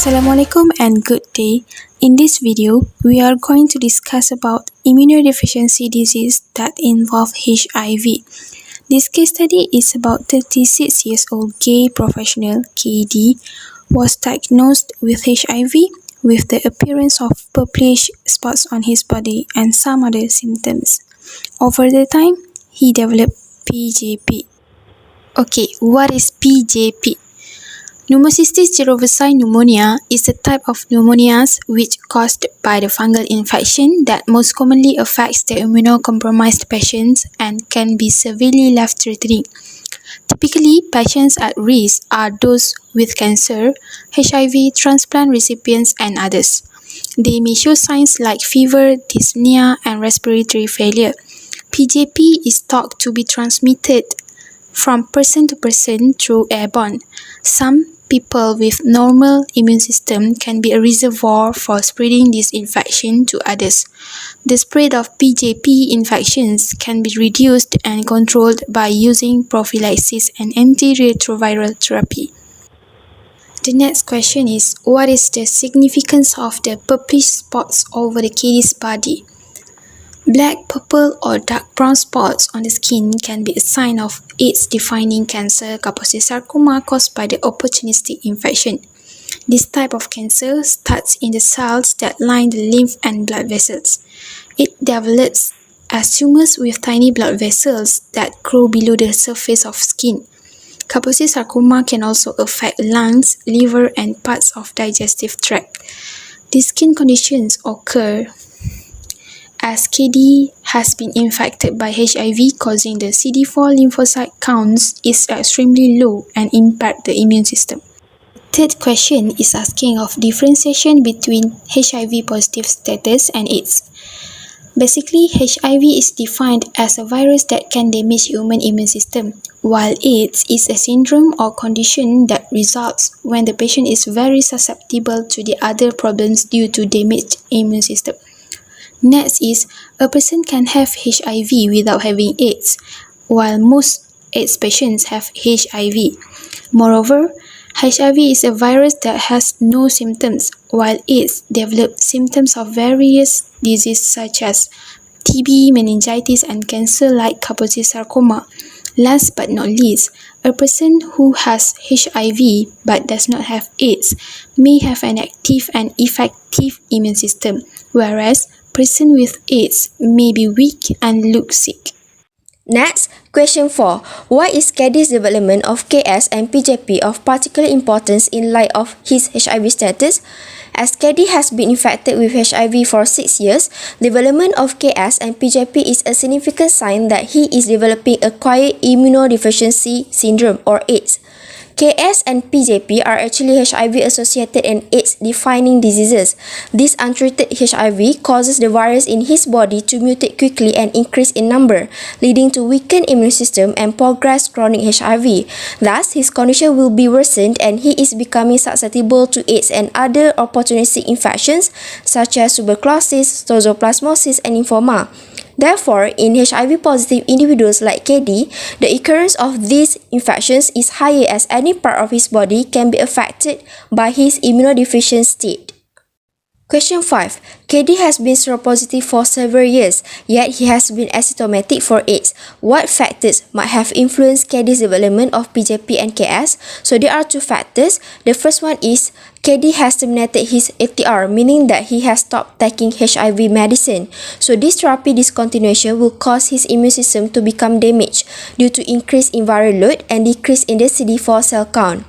Assalamualaikum and good day. In this video, we are going to discuss about immunodeficiency disease that involve HIV. This case study is about 36 years old gay professional KD was diagnosed with HIV with the appearance of purplish spots on his body and some other symptoms. Over the time, he developed PJP. Okay, what is PJP? Pneumocystis jirovecii pneumonia is a type of pneumonias which caused by the fungal infection that most commonly affects the immunocompromised patients and can be severely life-threatening. Typically, patients at risk are those with cancer, HIV, transplant recipients, and others. They may show signs like fever, dyspnea, and respiratory failure. PJP is thought to be transmitted from person to person through airborne. Some people with normal immune system can be a reservoir for spreading this infection to others. The spread of PJP infections can be reduced and controlled by using prophylaxis and antiretroviral therapy. The next question is, what is the significance of the purplish spots over the KD's body? Black, purple, or dark brown spots on the skin can be a sign of AIDS-defining cancer Kaposi sarcoma caused by the opportunistic infection. This type of cancer starts in the cells that line the lymph and blood vessels. It develops as tumors with tiny blood vessels that grow below the surface of skin. Kaposi sarcoma can also affect lungs, liver, and parts of digestive tract. These skin conditions occur as KD has been infected by HIV, causing the CD4 lymphocyte counts is extremely low and impact the immune system. Third question is asking of differentiation between HIV positive status and AIDS. Basically, HIV is defined as a virus that can damage human immune system, while AIDS is a syndrome or condition that results when the patient is very susceptible to the other problems due to damaged immune system. Next is, a person can have HIV without having AIDS, while most AIDS patients have HIV. Moreover, HIV is a virus that has no symptoms, while AIDS develops symptoms of various diseases such as TB, meningitis, and cancer like Kaposi sarcoma. Last but not least, a person who has HIV but does not have AIDS may have an active and effective immune system, whereas person with AIDS may be weak and look sick. Next, question 4. Why is KD's development of KS and PJP of particular importance in light of his HIV status? As KD has been infected with HIV for 6 years, development of KS and PJP is a significant sign that he is developing acquired immunodeficiency syndrome or AIDS. KS and PJP are actually HIV-associated and AIDS-defining diseases. This untreated HIV causes the virus in his body to mutate quickly and increase in number, leading to weakened immune system and progressed chronic HIV. Thus, his condition will be worsened and he is becoming susceptible to AIDS and other opportunistic infections such as tuberculosis, toxoplasmosis, and lymphoma. Therefore, in HIV-positive individuals like KD, the occurrence of these infections is higher as any part of his body can be affected by his immunodeficient state. Question 5. KD has been seropositive for several years, yet he has been asymptomatic for AIDS. What factors might have influenced KD's development of PJP and KS? So there are two factors. The first one is KD has terminated his FTR, meaning that he has stopped taking HIV medicine. So this therapy discontinuation will cause his immune system to become damaged due to increase in viral load and decrease in the CD4 cell count.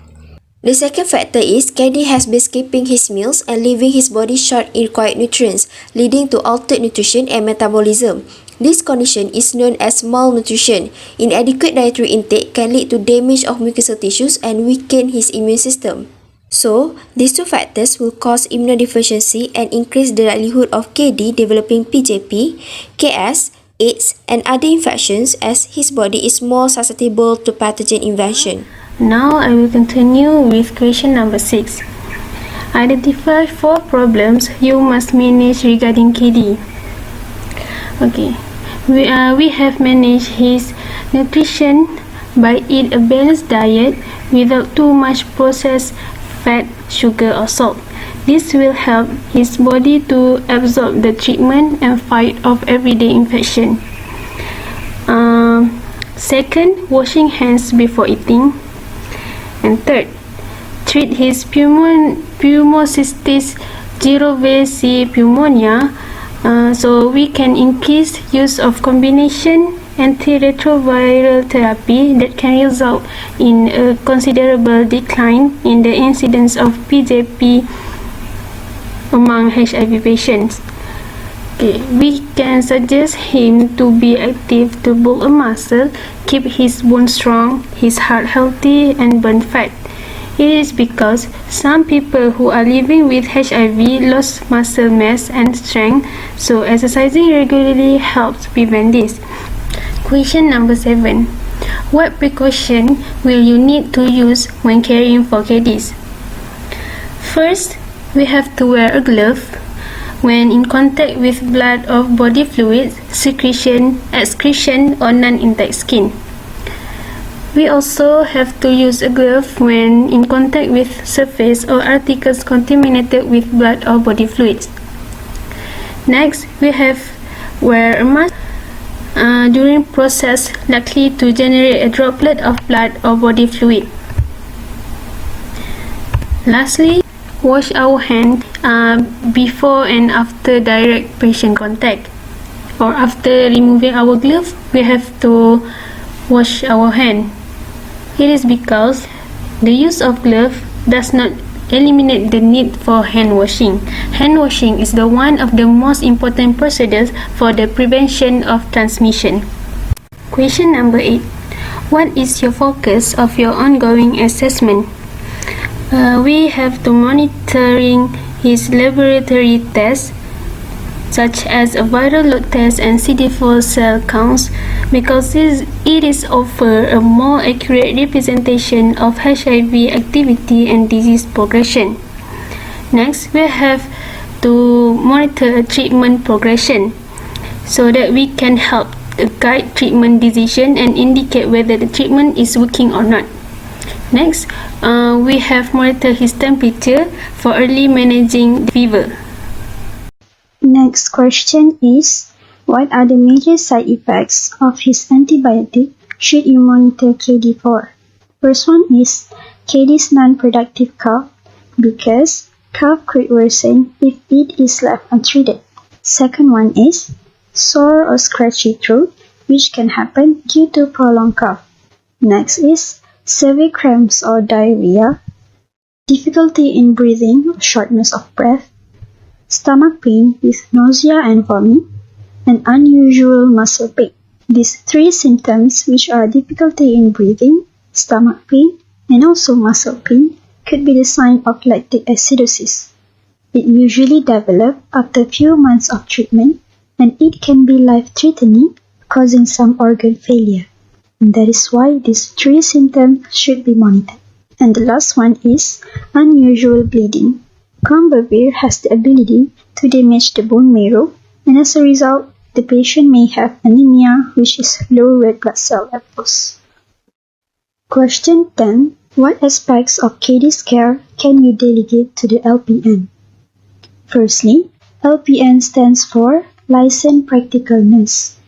The second factor is KD has been skipping his meals and leaving his body short in required nutrients, leading to altered nutrition and metabolism. This condition is known as malnutrition. Inadequate dietary intake can lead to damage of mucosal tissues and weaken his immune system. So, these two factors will cause immunodeficiency and increase the likelihood of KD developing PJP, KS, AIDS, and other infections as his body is more susceptible to pathogen invasion. Now I will continue with question number 6. Identify 4 problems you must manage regarding KD. Okay, we have managed his nutrition by eat a balanced diet without too much processed fat, sugar or salt. This will help his body to absorb the treatment and fight off everyday infection. Second, washing hands before eating. And third, treat his pneumocystis jirovecii pneumonia, so we can increase use of combination antiretroviral therapy that can result in a considerable decline in the incidence of PJP among HIV patients. We can suggest him to be active to build a muscle, keep his bones strong, his heart healthy and burn fat. It is because some people who are living with HIV lost muscle mass and strength, so exercising regularly helps prevent this. Question number 7. What precaution will you need to use when caring for kiddies? First, we have to wear a glove when in contact with blood or body fluids, secretion, excretion or non-intact skin. We also have to use a glove when in contact with surface or articles contaminated with blood or body fluids. Next, we have wear a mask during process likely to generate a droplet of blood or body fluid. Lastly, wash our hands before and after direct patient contact, or after removing our glove, we have to wash our hand. It is because the use of glove does not eliminate the need for hand washing. Hand washing is the one of the most important procedures for the prevention of transmission. Question number 8. What is your focus of your ongoing assessment? We have to monitoring his laboratory tests such as a viral load test and CD4 cell counts because it is offer a more accurate representation of HIV activity and disease progression. Next, we have to monitor treatment progression so that we can help guide treatment decision and indicate whether the treatment is working or not. Next, we have monitor his temperature for early managing fever. Next question is, what are the major side effects of his antibiotic should you monitor KD for? First one is KD's non-productive cough because cough could worsen if it is left untreated. Second one is sore or scratchy throat, which can happen due to prolonged cough. Next is severe cramps or diarrhea, difficulty in breathing or shortness of breath, stomach pain with nausea and vomiting, and unusual muscle pain. These three symptoms, which are difficulty in breathing, stomach pain, and also muscle pain, could be the sign of lactic acidosis. It usually develops after a few months of treatment, and it can be life-threatening, causing some organ failure. And that is why these three symptoms should be monitored. And the last one is unusual bleeding. Camembert has the ability to damage the bone marrow, and as a result, the patient may have anemia, which is low red blood cell levels. Question 10. What aspects of KD's care can you delegate to the LPN? Firstly, LPN stands for Licensed Practical Nurse.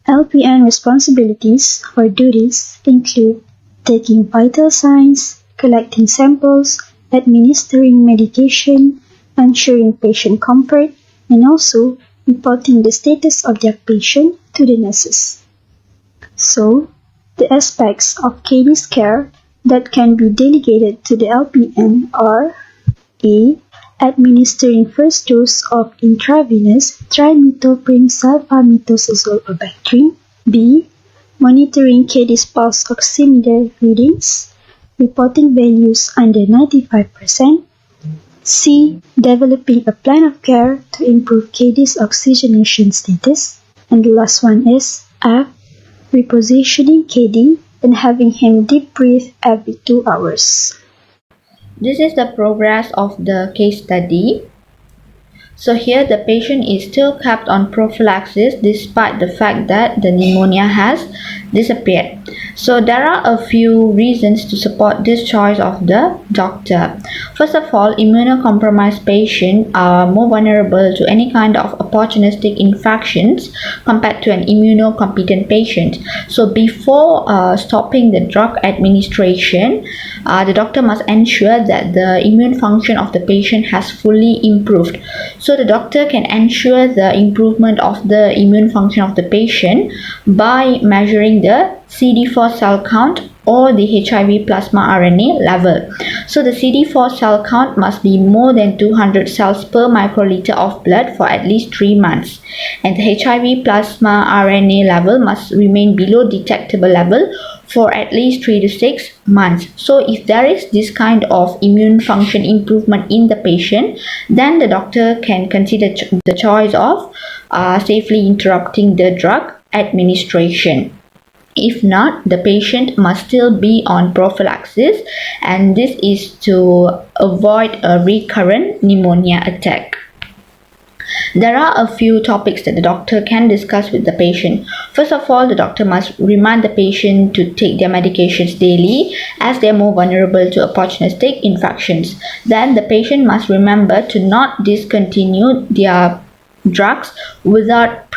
LPN responsibilities or duties include taking vital signs, collecting samples, administering medication, ensuring patient comfort, and also reporting the status of their patient to the nurses. So, the aspects of KD's care that can be delegated to the LPN are A. Administering first dose of intravenous trimethoprim sulfamethoxazole or Bactrim. B. Monitoring KD's pulse oximeter readings, reporting values under 95%. C. Developing a plan of care to improve KD's oxygenation status. And the last one is F. Repositioning KD and having him deep breathe every 2 hours. This is the progress of the case study. So here the patient is still kept on prophylaxis despite the fact that the pneumonia has disappeared. So there are a few reasons to support this choice of the doctor. First of all, immunocompromised patients are more vulnerable to any kind of opportunistic infections compared to an immunocompetent patient. So before stopping the drug administration, the doctor must ensure that the immune function of the patient has fully improved. So the doctor can ensure the improvement of the immune function of the patient by measuring the CD4 cell count or the HIV plasma RNA level. So the CD4 cell count must be more than 200 cells per microliter of blood for at least 3 months. And the HIV plasma RNA level must remain below detectable level for at least 3 to 6 months. So if there is this kind of immune function improvement in the patient, then the doctor can consider the choice of safely interrupting the drug administration. If not, the patient must still be on prophylaxis, and this is to avoid a recurrent pneumonia attack. There are a few topics that the doctor can discuss with the patient. First of all, the doctor must remind the patient to take their medications daily as they are more vulnerable to opportunistic infections. Then the patient must remember to not discontinue their drugs without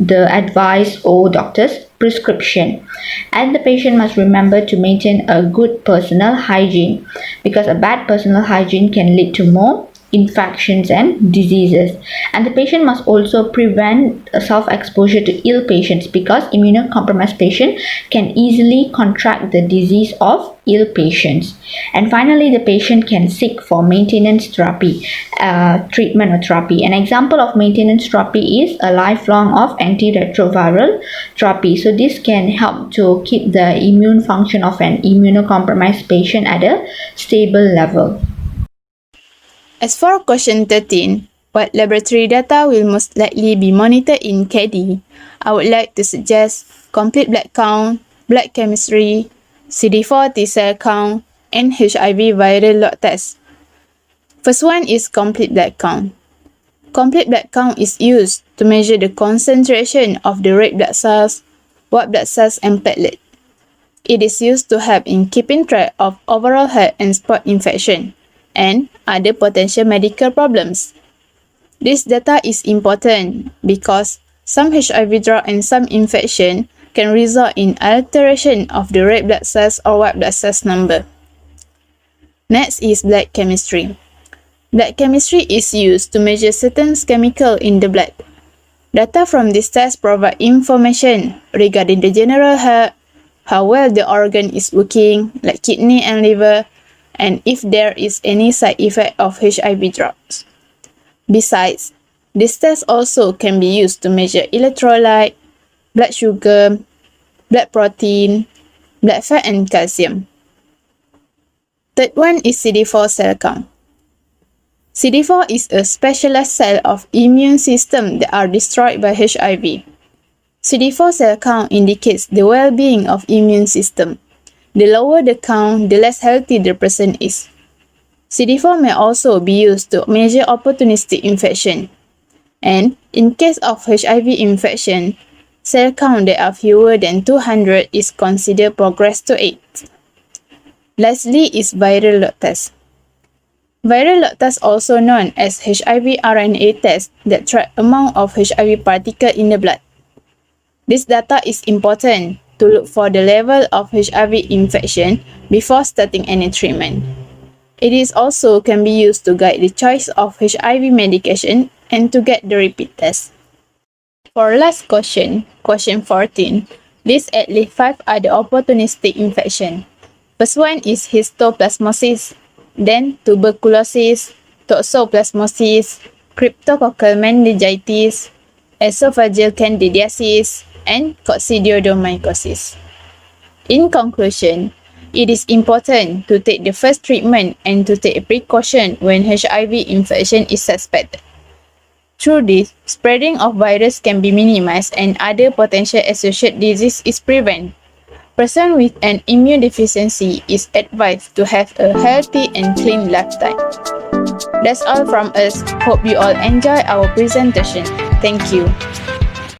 the advice or doctor's prescription. And the patient must remember to maintain a good personal hygiene, because a bad personal hygiene can lead to more infections and diseases. And the patient must also prevent self-exposure to ill patients, because immunocompromised patients can easily contract the disease of ill patients. And finally, the patient can seek for maintenance therapy, treatment or therapy. An example of maintenance therapy is a lifelong of antiretroviral therapy. So this can help to keep the immune function of an immunocompromised patient at a stable level. As for question 13, what laboratory data will most likely be monitored in KD? I would like to suggest complete blood count, blood chemistry, CD4 T cell count, and HIV viral load test. First one is complete blood count. Complete blood count is used to measure the concentration of the red blood cells, white blood cells, and platelet. It is used to help in keeping track of overall health and spot infection and other potential medical problems. This data is important because some HIV drug and some infection can result in alteration of the red blood cells or white blood cells number. Next is blood chemistry. Blood chemistry is used to measure certain chemicals in the blood. Data from this test provide information regarding the general health, how well the organ is working, like kidney and liver, and if there is any side effect of HIV drugs. Besides, this test also can be used to measure electrolyte, blood sugar, blood protein, blood fat, and calcium. Third one is CD4 cell count. CD4 is a specialized cell of immune system that are destroyed by HIV. CD4 cell count indicates the well-being of immune system. The lower the count, the less healthy the person is. CD4 may also be used to measure opportunistic infection. And in case of HIV infection, cell count that are fewer than 200 is considered progress to AIDS. Lastly is viral load test. Viral load test, also known as HIV RNA test, that track amount of HIV particle in the blood. This data is important to look for the level of HIV infection before starting any treatment. It is also can be used to guide the choice of HIV medication and to get the repeat test. For last question 14, list at least 5 other opportunistic infection. First one is histoplasmosis, then tuberculosis, toxoplasmosis, cryptococcal meningitis, esophageal candidiasis, and coccidioidomycosis. In conclusion, it is important to take the first treatment and to take precaution when HIV infection is suspected. Through this, spreading of virus can be minimized and other potential associated disease is prevented. Person with an immunodeficiency is advised to have a healthy and clean lifestyle. That's all from us. Hope you all enjoy our presentation. Thank you.